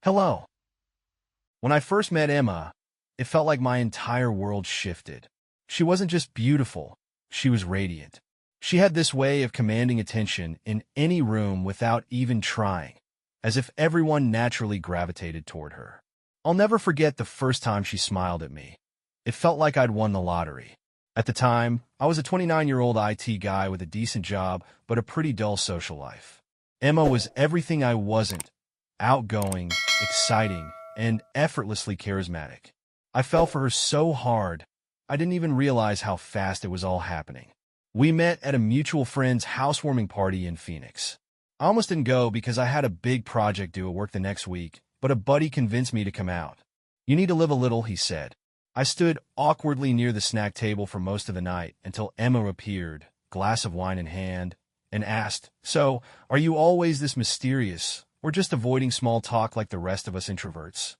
Hello. When I first met Emma, it felt like my entire world shifted. She wasn't just beautiful, she was radiant. She had this way of commanding attention in any room without even trying, as if everyone naturally gravitated toward her. I'll never forget the first time she smiled at me. It felt like I'd won the lottery. At the time, I was a 29-year-old IT guy with a decent job, but a pretty dull social life. Emma was everything I wasn't: outgoing, exciting, and effortlessly charismatic. I fell for her so hard, I didn't even realize how fast it was all happening. We met at a mutual friend's housewarming party in Phoenix. I almost didn't go because I had a big project due at work the next week, but a buddy convinced me to come out. "You need to live a little," he said. I stood awkwardly near the snack table for most of the night until Emma appeared, glass of wine in hand, and asked, "So, are you always this mysterious, or just avoiding small talk like the rest of us introverts?"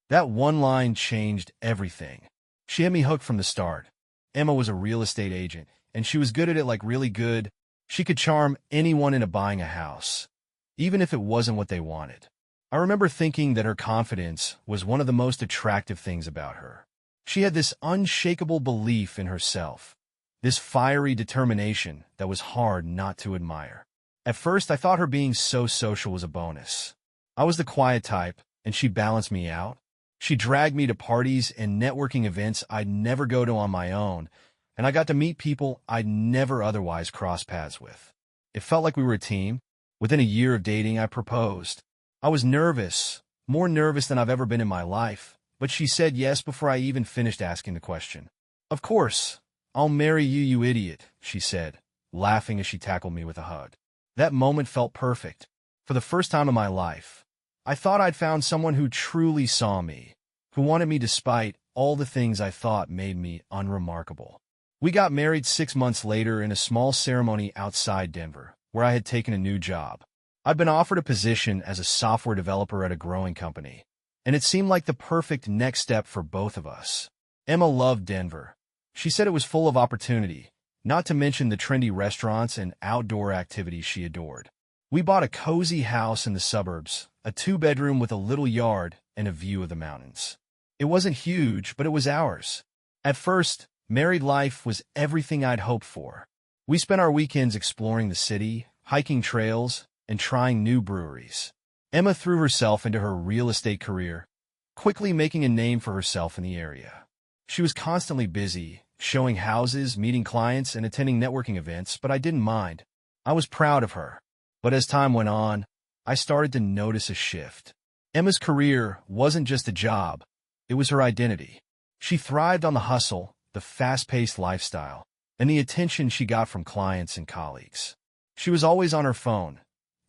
That one line changed everything. She had me hooked from the start. Emma was a real estate agent, and she was good at it, like really good. She could charm anyone into buying a house, even if it wasn't what they wanted. I remember thinking that her confidence was one of the most attractive things about her. She had this unshakable belief in herself, this fiery determination that was hard not to admire. At first, I thought her being so social was a bonus. I was the quiet type, and she balanced me out. She dragged me to parties and networking events I'd never go to on my own, and I got to meet people I'd never otherwise cross paths with. It felt like we were a team. Within a year of dating, I proposed. I was nervous, more nervous than I've ever been in my life, but she said yes before I even finished asking the question. "Of course, I'll marry you, you idiot," she said, laughing as she tackled me with a hug. That moment felt perfect. For the first time in my life, I thought I'd found someone who truly saw me, who wanted me despite all the things I thought made me unremarkable. We got married 6 months later in a small ceremony outside Denver, where I had taken a new job. I'd been offered a position as a software developer at a growing company, and it seemed like the perfect next step for both of us. Emma loved Denver. She said it was full of opportunity, not to mention the trendy restaurants and outdoor activities she adored. We bought a cozy house in the suburbs, a 2-bedroom with a little yard and a view of the mountains. It wasn't huge, but it was ours. At first, married life was everything I'd hoped for. We spent our weekends exploring the city, hiking trails, and trying new breweries. Emma threw herself into her real estate career, quickly making a name for herself in the area. She was constantly busy, showing houses, meeting clients, and attending networking events, but I didn't mind. I was proud of her. But as time went on, I started to notice a shift. Emma's career wasn't just a job, it was her identity. She thrived on the hustle, the fast-paced lifestyle, and the attention she got from clients and colleagues. She was always on her phone,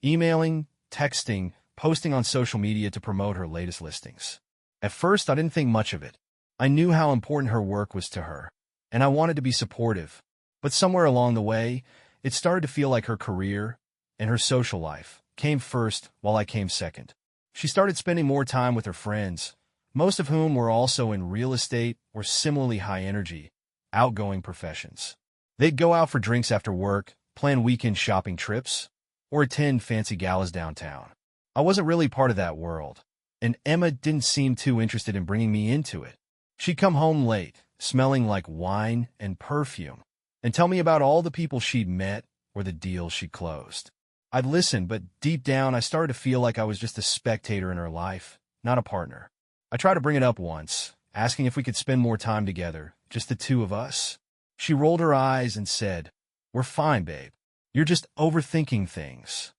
emailing, texting, posting on social media to promote her latest listings. At first, I didn't think much of it. I knew how important her work was to her, and I wanted to be supportive. But somewhere along the way, it started to feel like her career and her social life came first while I came second. She started spending more time with her friends, most of whom were also in real estate or similarly high-energy, outgoing professions. They'd go out for drinks after work, plan weekend shopping trips, or attend fancy galas downtown. I wasn't really part of that world, and Emma didn't seem too interested in bringing me into it. She'd come home late, smelling like wine and perfume, and tell me about all the people she'd met or the deals she'd closed. I'd listen, but deep down I started to feel like I was just a spectator in her life, not a partner. I tried to bring it up once, asking if we could spend more time together, just the two of us. She rolled her eyes and said, "We're fine, babe. You're just overthinking things."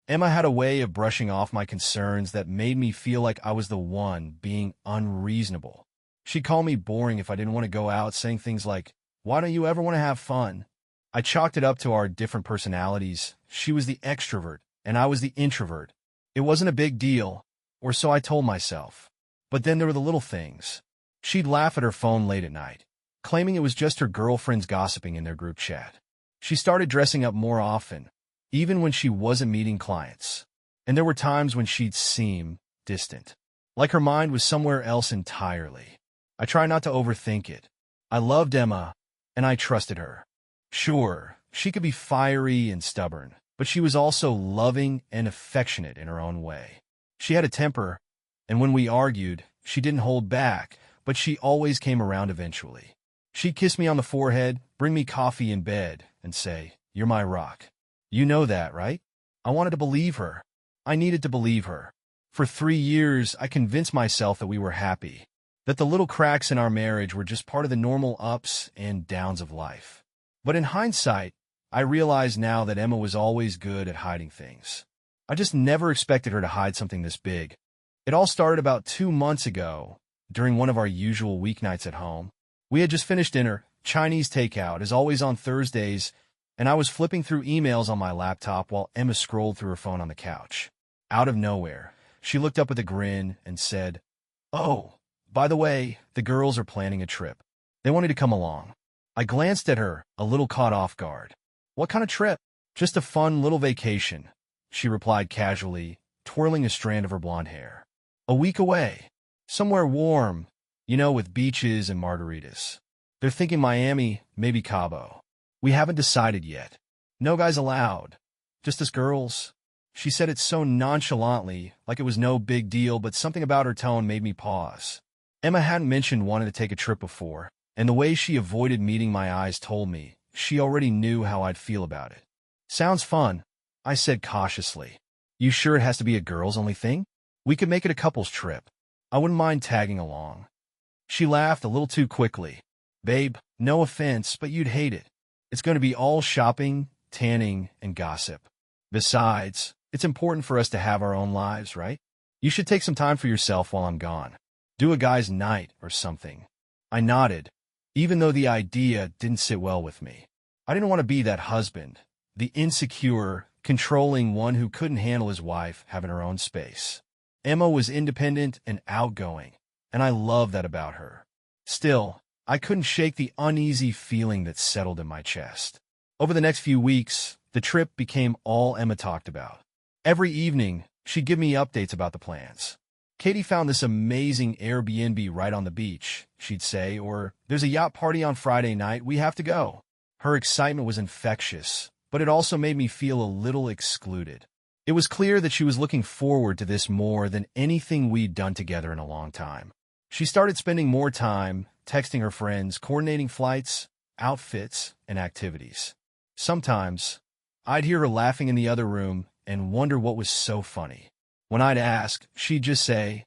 Emma had a way of brushing off my concerns that made me feel like I was the one being unreasonable. She'd call me boring if I didn't want to go out, saying things like, "Why don't you ever want to have fun?" I chalked it up to our different personalities. She was the extrovert, and I was the introvert. It wasn't a big deal, or so I told myself. But then there were the little things. She'd laugh at her phone late at night, claiming it was just her girlfriends gossiping in their group chat. She started dressing up more often, even when she wasn't meeting clients. And there were times when she'd seem distant, like her mind was somewhere else entirely. I tried not to overthink it. I loved Emma, and I trusted her. Sure, she could be fiery and stubborn, but she was also loving and affectionate in her own way. She had a temper, And when we argued, she didn't hold back, but she always came around eventually. She'd kiss me on the forehead, bring me coffee in bed, and say, "You're my rock." You know that, right? I wanted to believe her. I needed to believe her. For 3 years, I convinced myself that we were happy, that the little cracks in our marriage were just part of the normal ups and downs of life. But in hindsight, I realize now that Emma was always good at hiding things. I just never expected her to hide something this big. It all started about 2 months ago, during one of our usual weeknights at home. We had just finished dinner, Chinese takeout, as always on Thursdays, and I was flipping through emails on my laptop while Emma scrolled through her phone on the couch. Out of nowhere, she looked up with a grin and said, "Oh, by the way, the girls are planning a trip. They wanted to come along." I glanced at her, a little caught off guard. "What kind of trip?" "Just a fun little vacation," she replied casually, twirling a strand of her blonde hair. "A week away. Somewhere warm, with beaches and margaritas. They're thinking Miami, maybe Cabo. We haven't decided yet. No guys allowed. Just us girls." She said it so nonchalantly, like it was no big deal, but something about her tone made me pause. Emma hadn't mentioned wanting to take a trip before, and the way she avoided meeting my eyes told me she already knew how I'd feel about it. "Sounds fun," I said cautiously. "You sure it has to be a girls-only thing? We could make it a couples trip. I wouldn't mind tagging along." She laughed a little too quickly. "Babe, no offense, but you'd hate it. It's going to be all shopping, tanning, and gossip. Besides, it's important for us to have our own lives, right? You should take some time for yourself while I'm gone. Do a guy's night or something." I nodded, even though the idea didn't sit well with me. I didn't want to be that husband, the insecure, controlling one who couldn't handle his wife having her own space. Emma was independent and outgoing, and I loved that about her. Still, I couldn't shake the uneasy feeling that settled in my chest. Over the next few weeks, the trip became all Emma talked about. Every evening, she'd give me updates about the plans. "Katie found this amazing Airbnb right on the beach," she'd say, or "There's a yacht party on Friday night, we have to go." Her excitement was infectious, but it also made me feel a little excluded. It was clear that she was looking forward to this more than anything we'd done together in a long time. She started spending more time texting her friends, coordinating flights, outfits, and activities. Sometimes, I'd hear her laughing in the other room and wonder what was so funny. When I'd ask, she'd just say,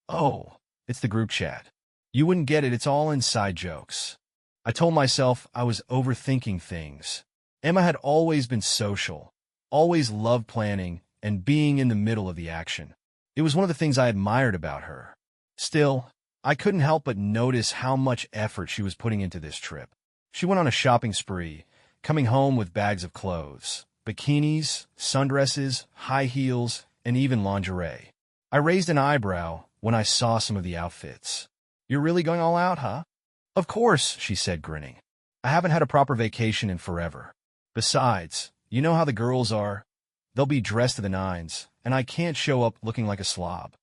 "Oh, it's the group chat. You wouldn't get it, it's all inside jokes." I told myself I was overthinking things. Emma had always been social, always loved planning and being in the middle of the action. It was one of the things I admired about her. Still, I couldn't help but notice how much effort she was putting into this trip. She went on a shopping spree, coming home with bags of clothes, bikinis, sundresses, high heels, and even lingerie. I raised an eyebrow when I saw some of the outfits. "You're really going all out, huh?" "Of course," she said, grinning. "I haven't had a proper vacation in forever. Besides, you know how the girls are. They'll be dressed to the nines, and I can't show up looking like a slob."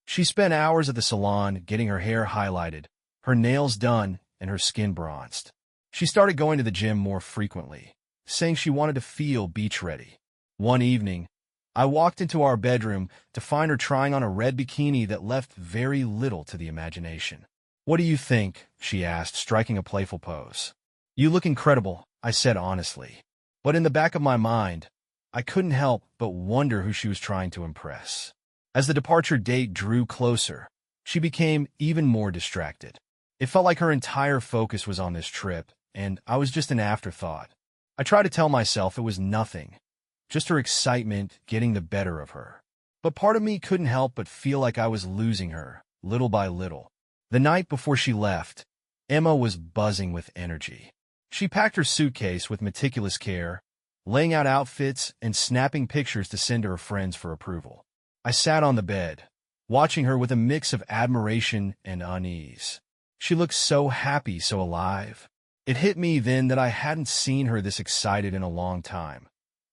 She spent hours at the salon getting her hair highlighted, her nails done, and her skin bronzed. She started going to the gym more frequently, saying she wanted to feel beach-ready. One evening, I walked into our bedroom to find her trying on a red bikini that left very little to the imagination. "What do you think?" she asked, striking a playful pose. "You look incredible," I said honestly. But in the back of my mind, I couldn't help but wonder who she was trying to impress. As the departure date drew closer, she became even more distracted. It felt like her entire focus was on this trip, and I was just an afterthought. I tried to tell myself it was nothing, just her excitement getting the better of her. But part of me couldn't help but feel like I was losing her, little by little. The night before she left, Emma was buzzing with energy. She packed her suitcase with meticulous care, laying out outfits and snapping pictures to send to her friends for approval. I sat on the bed, watching her with a mix of admiration and unease. She looked so happy, so alive. It hit me then that I hadn't seen her this excited in a long time.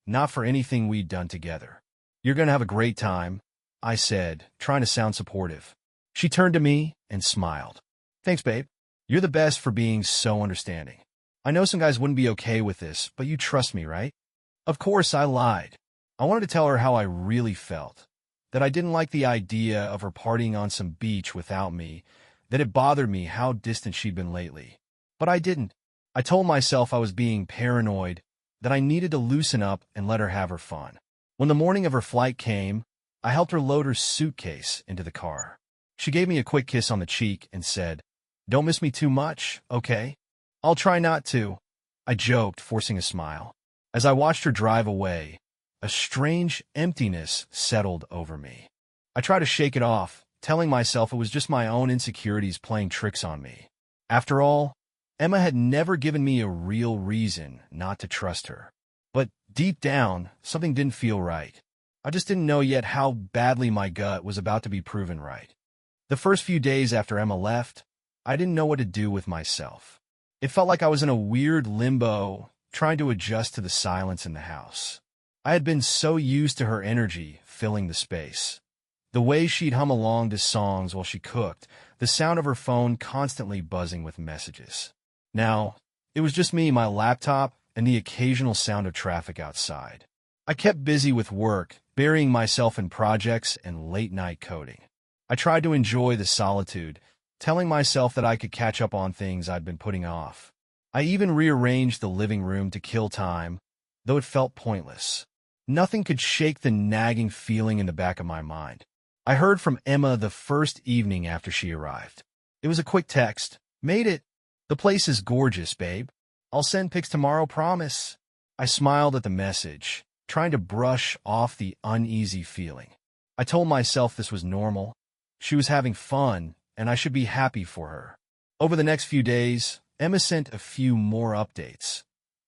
Not for anything we'd done together. "You're going to have a great time," I said, trying to sound supportive. She turned to me and smiled. "Thanks, babe. You're the best for being so understanding. I know some guys wouldn't be okay with this, but you trust me, right?" Of course, I lied. I wanted to tell her how I really felt. that I didn't like the idea of her partying on some beach without me, that it bothered me how distant she'd been lately. But I didn't. I told myself I was being paranoid, that I needed to loosen up and let her have her fun. When the morning of her flight came, I helped her load her suitcase into the car. She gave me a quick kiss on the cheek and said, "Don't miss me too much, okay?" "I'll try not to," I joked, forcing a smile. As I watched her drive away, a strange emptiness settled over me. I tried to shake it off, telling myself it was just my own insecurities playing tricks on me. After all, Emma had never given me a real reason not to trust her. But deep down, something didn't feel right. I just didn't know yet how badly my gut was about to be proven right. The first few days after Emma left, I didn't know what to do with myself. It felt like I was in a weird limbo, trying to adjust to the silence in the house. I had been so used to her energy filling the space. The way she'd hum along to songs while she cooked, the sound of her phone constantly buzzing with messages. Now, it was just me, my laptop, and the occasional sound of traffic outside. I kept busy with work, burying myself in projects and late-night coding. I tried to enjoy the solitude, telling myself that I could catch up on things I'd been putting off. I even rearranged the living room to kill time, though it felt pointless. Nothing could shake the nagging feeling in the back of my mind. I heard from Emma the first evening after she arrived. It was a quick text. "Made it. The place is gorgeous, babe. I'll send pics tomorrow, promise." I smiled at the message, trying to brush off the uneasy feeling. I told myself this was normal. She was having fun, and I should be happy for her. Over the next few days, Emma sent a few more updates.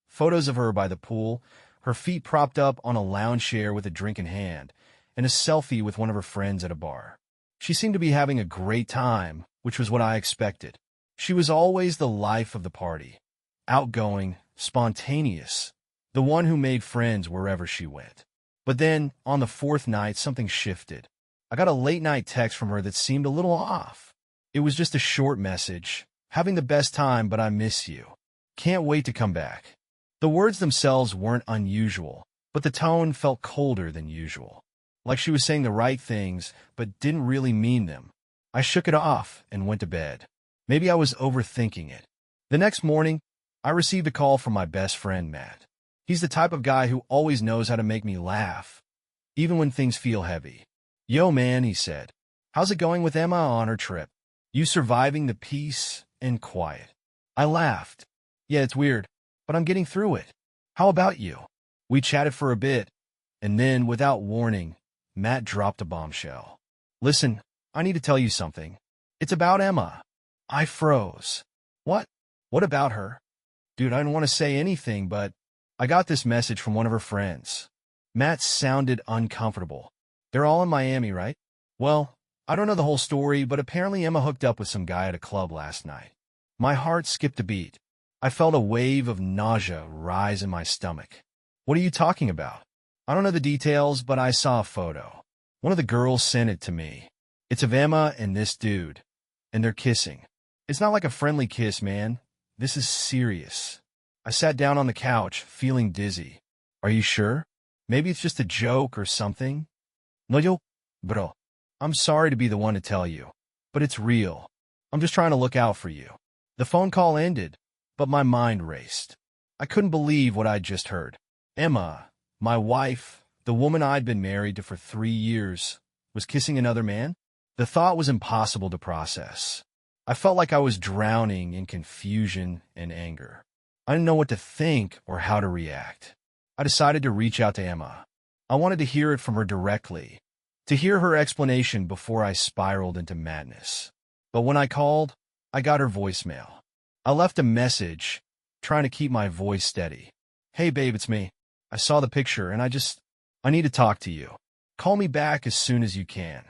Photos of her by the pool, her feet propped up on a lounge chair with a drink in hand, and a selfie with one of her friends at a bar. She seemed to be having a great time, which was what I expected. She was always the life of the party. Outgoing, spontaneous, the one who made friends wherever she went. But then, on the fourth night, something shifted. I got a late-night text from her that seemed a little off. It was just a short message. "Having the best time, but I miss you. Can't wait to come back." The words themselves weren't unusual, but the tone felt colder than usual. Like she was saying the right things, but didn't really mean them. I shook it off and went to bed. Maybe I was overthinking it. The next morning, I received a call from my best friend, Matt. He's the type of guy who always knows how to make me laugh, even when things feel heavy. "Yo, man," he said. "How's it going with Emma on her trip? You surviving the peace and quiet?" I laughed. "Yeah, it's weird, but I'm getting through it. How about you?" We chatted for a bit, and then, without warning, Matt dropped a bombshell. "Listen, I need to tell you something. It's about Emma." I froze. "What? What about her?" "Dude, I didn't want to say anything, but I got this message from one of her friends." Matt sounded uncomfortable. "They're all in Miami, right?" "Well, I don't know the whole story, but apparently Emma hooked up with some guy at a club last night." My heart skipped a beat. I felt a wave of nausea rise in my stomach. "What are you talking about?" "I don't know the details, but I saw a photo. One of the girls sent it to me. It's of Emma and this dude, and they're kissing. It's not like a friendly kiss, man. This is serious." I sat down on the couch, feeling dizzy. "Are you sure? Maybe it's just a joke or something?" "No, yo, bro. I'm sorry to be the one to tell you, but it's real. I'm just trying to look out for you." The phone call ended, but my mind raced. I couldn't believe what I'd just heard. Emma, my wife, the woman I'd been married to for 3 years, was kissing another man? The thought was impossible to process. I felt like I was drowning in confusion and anger. I didn't know what to think or how to react. I decided to reach out to Emma. I wanted to hear it from her directly, to hear her explanation before I spiraled into madness. But when I called, I got her voicemail. I left a message, trying to keep my voice steady. "Hey babe, it's me. I saw the picture and I need to talk to you. Call me back as soon as you can."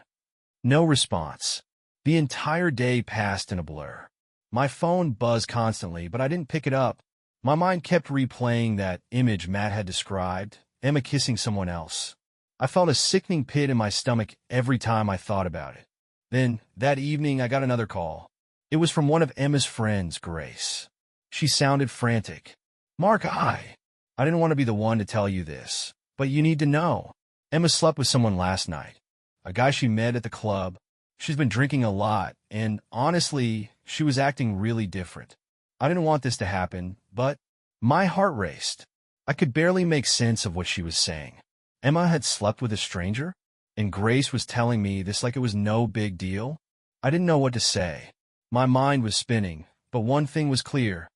No response. The entire day passed in a blur. My phone buzzed constantly, but I didn't pick it up. My mind kept replaying that image Matt had described, Emma kissing someone else. I felt a sickening pit in my stomach every time I thought about it. Then, that evening, I got another call. It was from one of Emma's friends, Grace. She sounded frantic. "Mark, I didn't want to be the one to tell you this, but you need to know. Emma slept with someone last night. a guy she met at the club. She's been drinking a lot, and honestly, she was acting really different. I didn't want this to happen, but my heart raced. I could barely make sense of what she was saying. Emma had slept with a stranger, and Grace was telling me this like it was no big deal. I didn't know what to say. My mind was spinning, but one thing was clear.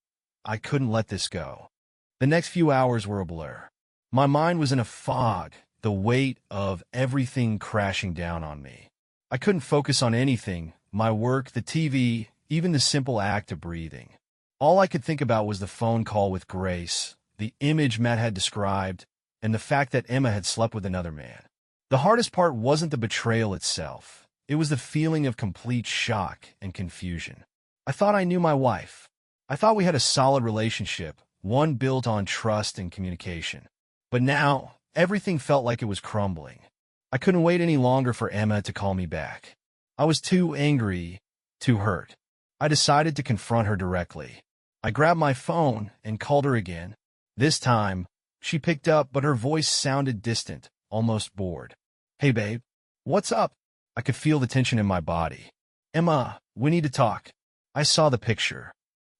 I couldn't let this go. The next few hours were a blur. My mind was in a fog, the weight of everything crashing down on me. I couldn't focus on anything, my work, the TV, even the simple act of breathing. All I could think about was the phone call with Grace, the image Matt had described, and the fact that Emma had slept with another man. The hardest part wasn't the betrayal itself. It was the feeling of complete shock and confusion. I thought I knew my wife. I thought we had a solid relationship, one built on trust and communication. But now, everything felt like it was crumbling. I couldn't wait any longer for Emma to call me back. I was too angry, too hurt. I decided to confront her directly. I grabbed my phone and called her again. This time, she picked up, but her voice sounded distant, almost bored. "Hey, babe. What's up?" I could feel the tension in my body. "Emma, we need to talk." I saw the picture.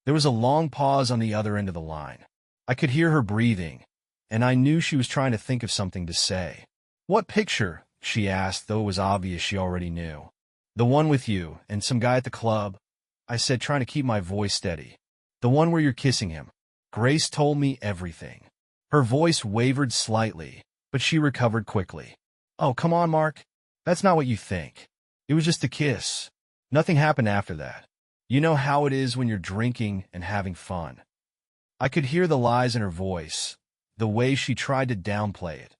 There was a long pause on the other end of the line. I could hear her breathing, and I knew she was trying to think of something to say. "What picture?" she asked, though it was obvious she already knew. "The one with you and some guy at the club," I said, trying to keep my voice steady. "The one where you're kissing him." Grace told me everything. Her voice wavered slightly, but she recovered quickly. "Oh, come on, Mark. That's not what you think. It was just a kiss. Nothing happened after that. You know how it is when you're drinking and having fun." I could hear the lies in her voice, the way she tried to downplay it,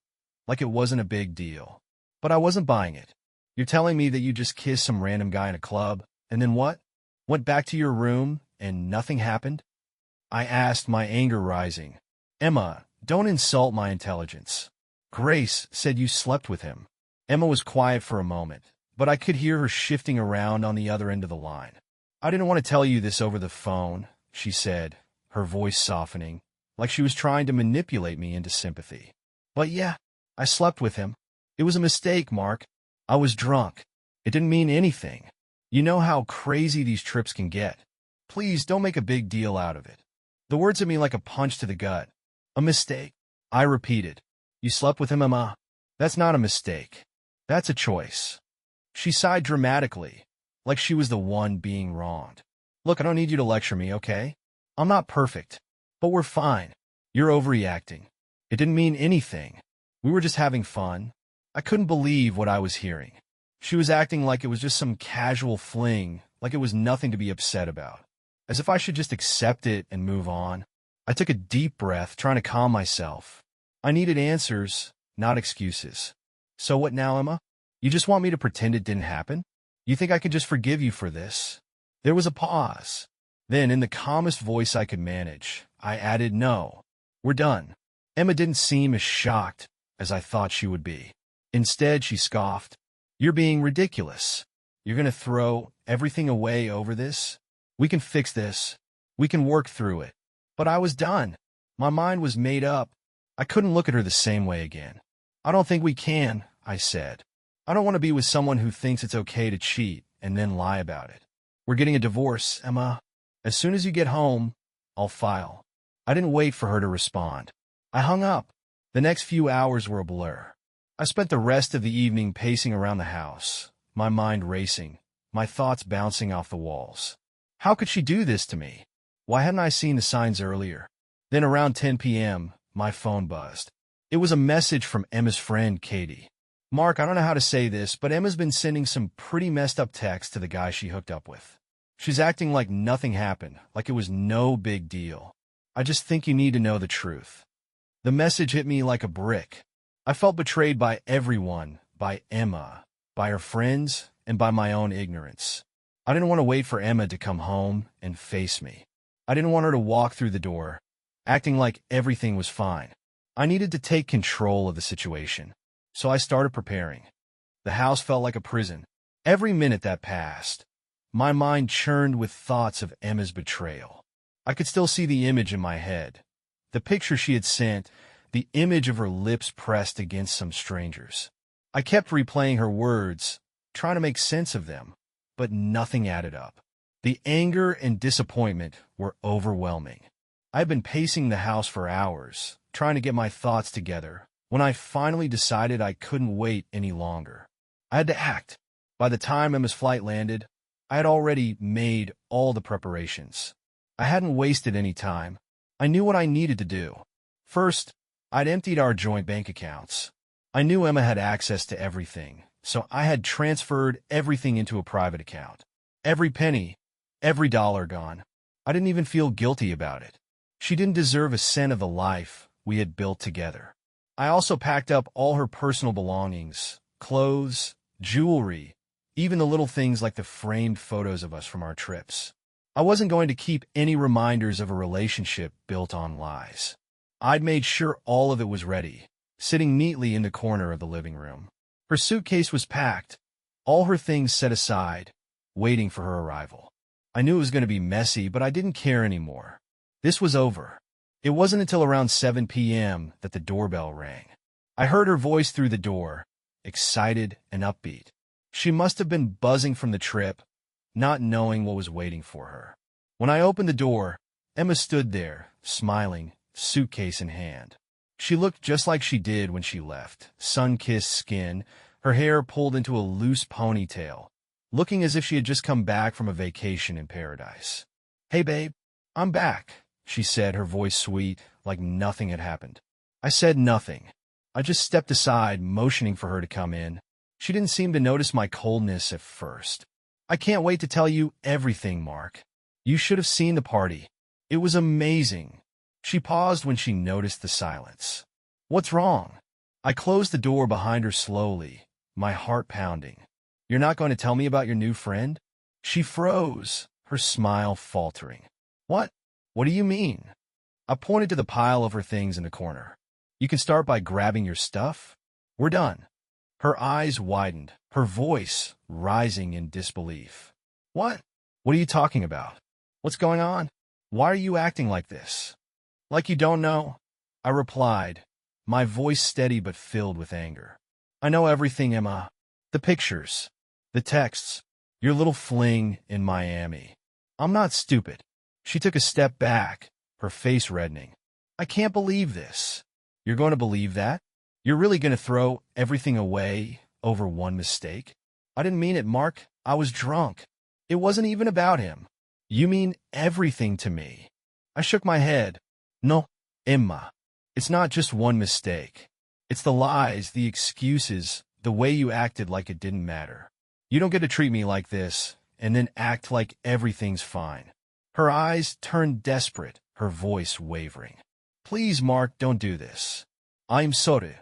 like it wasn't a big deal. But I wasn't buying it. "You're telling me that you just kissed some random guy in a club, and then what? Went back to your room, and nothing happened?" I asked, my anger rising. "Emma, don't insult my intelligence." "Grace said you slept with him." Emma was quiet for a moment, but I could hear her shifting around on the other end of the line. "I didn't want to tell you this over the phone," she said, her voice softening, like she was trying to manipulate me into sympathy. "But yeah, I slept with him. It was a mistake, Mark. I was drunk. It didn't mean anything. You know how crazy these trips can get. Please don't make a big deal out of it." The words hit me like a punch to the gut. "A mistake?" I repeated. "You slept with him, Emma? That's not a mistake. That's a choice." She sighed dramatically, like she was the one being wronged. "Look, I don't need you to lecture me, okay? I'm not perfect, but we're fine. You're overreacting. It didn't mean anything. We were just having fun." I couldn't believe what I was hearing. She was acting like it was just some casual fling, like it was nothing to be upset about, as if I should just accept it and move on. I took a deep breath, trying to calm myself. I needed answers, not excuses. "So what now, Emma? You just want me to pretend it didn't happen? You think I could just forgive you for this?" There was a pause. Then, in the calmest voice I could manage, I added, "No, we're done." Emma didn't seem as shocked as I thought she would be. Instead, she scoffed. "You're being ridiculous. You're going to throw everything away over this? We can fix this. We can work through it." But I was done. My mind was made up. I couldn't look at her the same way again. "I don't think we can," I said. "I don't want to be with someone who thinks it's okay to cheat and then lie about it. We're getting a divorce, Emma. As soon as you get home, I'll file." I didn't wait for her to respond. I hung up. The next few hours were a blur. I spent the rest of the evening pacing around the house, my mind racing, my thoughts bouncing off the walls. How could she do this to me? Why hadn't I seen the signs earlier? Then around 10 p.m., my phone buzzed. It was a message from Emma's friend, Katie. "Mark, I don't know how to say this, but Emma's been sending some pretty messed up texts to the guy she hooked up with. She's acting like nothing happened, like it was no big deal. I just think you need to know the truth." The message hit me like a brick. I felt betrayed by everyone, by Emma, by her friends, and by my own ignorance. I didn't want to wait for Emma to come home and face me. I didn't want her to walk through the door, acting like everything was fine. I needed to take control of the situation, so I started preparing. The house felt like a prison. Every minute that passed, my mind churned with thoughts of Emma's betrayal. I could still see the image in my head. The picture she had sent, the image of her lips pressed against some stranger's. I kept replaying her words, trying to make sense of them, but nothing added up. The anger and disappointment were overwhelming. I had been pacing the house for hours, trying to get my thoughts together, when I finally decided I couldn't wait any longer. I had to act. By the time Emma's flight landed, I had already made all the preparations. I hadn't wasted any time. I knew what I needed to do. First, I'd emptied our joint bank accounts. I knew Emma had access to everything, so I had transferred everything into a private account. Every penny, every dollar gone. I didn't even feel guilty about it. She didn't deserve a cent of the life we had built together. I also packed up all her personal belongings, clothes, jewelry, even the little things like the framed photos of us from our trips. I wasn't going to keep any reminders of a relationship built on lies. I'd made sure all of it was ready, sitting neatly in the corner of the living room. Her suitcase was packed, all her things set aside, waiting for her arrival. I knew it was going to be messy, but I didn't care anymore. This was over. It wasn't until around 7 p.m. that the doorbell rang. I heard her voice through the door, excited and upbeat. She must have been buzzing from the trip, not knowing what was waiting for her. When I opened the door, Emma stood there, smiling, suitcase in hand. She looked just like she did when she left, sun-kissed skin, her hair pulled into a loose ponytail, looking as if she had just come back from a vacation in paradise. "Hey, babe, I'm back," she said, her voice sweet, like nothing had happened. I said nothing. I just stepped aside, motioning for her to come in. She didn't seem to notice my coldness at first. "I can't wait to tell you everything, Mark. You should have seen the party. It was amazing." She paused when she noticed the silence. "What's wrong?" I closed the door behind her slowly, my heart pounding. "You're not going to tell me about your new friend?" She froze, her smile faltering. "What? What do you mean?" I pointed to the pile of her things in the corner. "You can start by grabbing your stuff. We're done." Her eyes widened, her voice rising in disbelief. "What? What are you talking about? What's going on? Why are you acting like this?" "Like you don't know?" I replied, my voice steady but filled with anger. "I know everything, Emma. The pictures, the texts, your little fling in Miami. I'm not stupid." She took a step back, her face reddening. "I can't believe this." "You're going to believe that? You're really going to throw everything away over one mistake?" "I didn't mean it, Mark. I was drunk. It wasn't even about him." "You mean everything to me." I shook my head. "No, Emma. It's not just one mistake. It's the lies, the excuses, the way you acted like it didn't matter. You don't get to treat me like this and then act like everything's fine." Her eyes turned desperate, her voice wavering. "Please, Mark, don't do this. I'm sorry.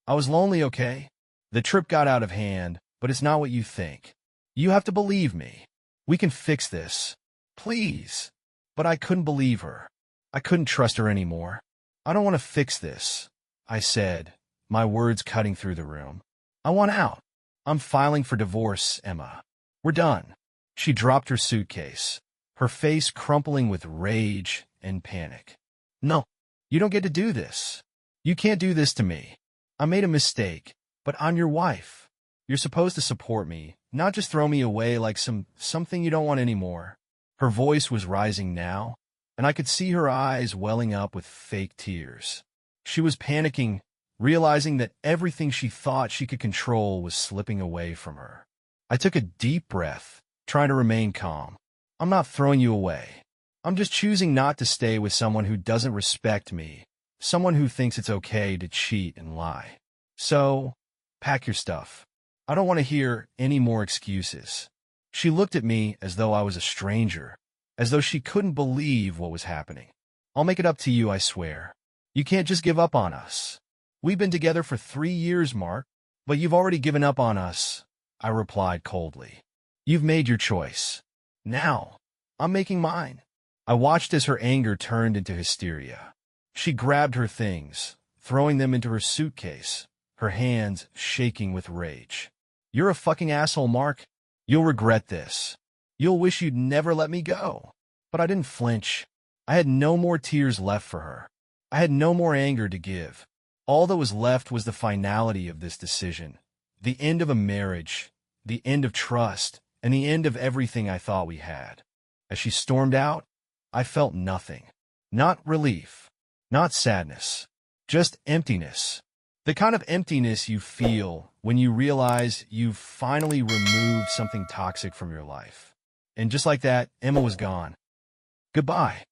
I was lonely, okay? The trip got out of hand, but it's not what you think. You have to believe me. We can fix this. Please." But I couldn't believe her. I couldn't trust her anymore. "I don't want to fix this," I said, my words cutting through the room. "I want out. I'm filing for divorce, Emma. We're done." She dropped her suitcase, her face crumpling with rage and panic. "No, you don't get to do this. You can't do this to me. I made a mistake, but I'm your wife. You're supposed to support me, not just throw me away like something you don't want anymore." Her voice was rising now, and I could see her eyes welling up with fake tears. She was panicking, realizing that everything she thought she could control was slipping away from her. I took a deep breath, trying to remain calm. "I'm not throwing you away. I'm just choosing not to stay with someone who doesn't respect me, someone who thinks it's okay to cheat and lie. So, pack your stuff. I don't want to hear any more excuses." She looked at me as though I was a stranger, as though she couldn't believe what was happening. "I'll make it up to you, I swear. You can't just give up on us. We've been together for 3 years, Mark." "But you've already given up on us," I replied coldly. "You've made your choice. Now, I'm making mine." I watched as her anger turned into hysteria. She grabbed her things, throwing them into her suitcase, her hands shaking with rage. "You're a fucking asshole, Mark. You'll regret this. You'll wish you'd never let me go." But I didn't flinch. I had no more tears left for her. I had no more anger to give. All that was left was the finality of this decision, The end of a marriage, the end of trust, and the end of everything I thought we had. As she stormed out, I felt nothing. Not relief, not sadness, just emptiness. The kind of emptiness you feel when you realize you've finally removed something toxic from your life. And just like that, Emma was gone. Goodbye.